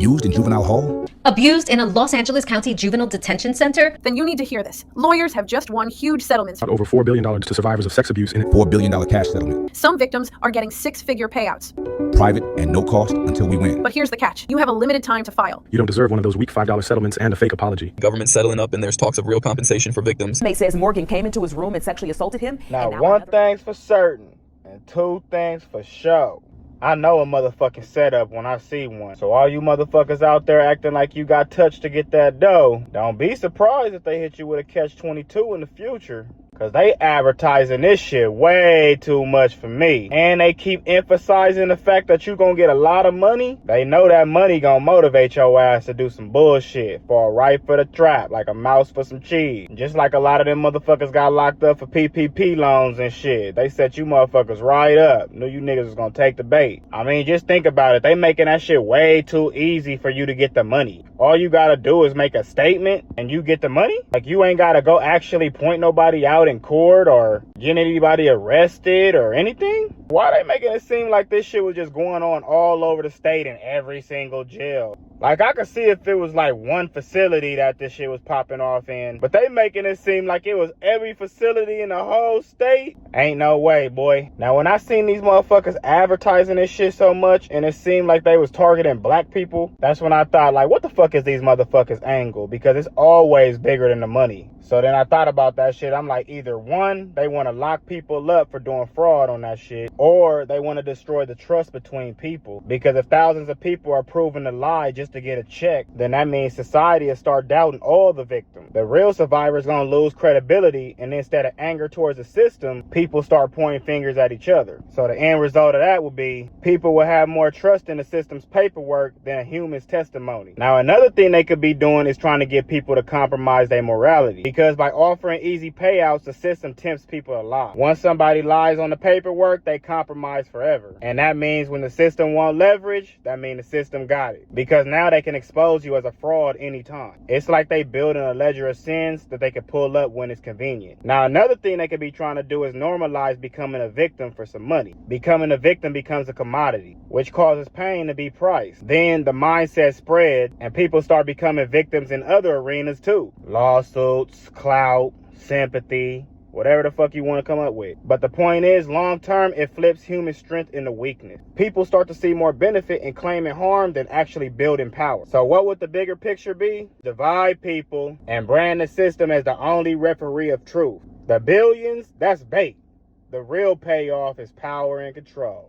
Used in juvenile hall? Abused in a Los Angeles County juvenile detention center? Then you need to hear this. Lawyers have just won huge settlements. Over $4 billion to survivors of sex abuse in $4 billion cash settlement. Some victims are getting six-figure payouts. Private and no cost until we win. But here's the catch. You have a limited time to file. You don't deserve one of those weak $5 settlements and a fake apology. Government settling up and there's talks of real compensation for victims. Inmate says Morgan came into his room and sexually assaulted him. Now one thing's for certain and two things for sure. I know a motherfucking setup when I see one. So all you motherfuckers out there acting like you got touched to get that dough, don't be surprised if they hit you with a catch-22 in the future. Cause they advertising this shit way too much for me. And they keep emphasizing the fact that you gonna get a lot of money. They know that money gonna motivate your ass to do some bullshit. Fall right for the trap, like a mouse for some cheese. Just like a lot of them motherfuckers got locked up for PPP loans and shit. They set you motherfuckers right up. Knew you niggas was gonna take the bait. I mean, just think about it. They making that shit way too easy for you to get the money. All you gotta do is make a statement and you get the money. Like you ain't gotta go actually point nobody out in court or get anybody arrested or anything. Why they making it seem like this shit was just going on all over the state in every single jail? Like I could see if it was like one facility that this shit was popping off in, but they making it seem like it was every facility in the whole state. Ain't no way, boy. Now when I seen these motherfuckers advertising this shit so much and it seemed like they was targeting black people, that's when I thought like, what the fuck is these motherfuckers angle? Because it's always bigger than the money. So then I thought about that shit. I'm like, either one, they want to lock people up for doing fraud on that shit, or they want to destroy the trust between people. Because if thousands of people are proven to lie just to get a check, then that means society will start doubting all the victims. The real survivors gonna lose credibility, and instead of anger towards the system, people start pointing fingers at each other. So the end result of that will be people will have more trust in the system's paperwork than a human's testimony. Now another thing they could be doing is trying to get people to compromise their morality, because by offering easy payouts, the system tempts people to lie. Once somebody lies on the paperwork, they compromise forever. And that means when the system want leverage, that means the system got it. Because now they can expose you as a fraud anytime. It's like they building a ledger of sins that they can pull up when it's convenient. Now another thing they could be trying to do is normalize becoming a victim for some money. Becoming a victim becomes a commodity, which causes pain to be priced. Then the mindset spread and people start becoming victims in other arenas too. Lawsuits, clout, sympathy, whatever the fuck you want to come up with. But the point is, long term, it flips human strength into weakness. People start to see more benefit in claiming harm than actually building power. So what would the bigger picture be? Divide people and brand the system as the only referee of truth. The billions, that's bait. The real payoff is power and control.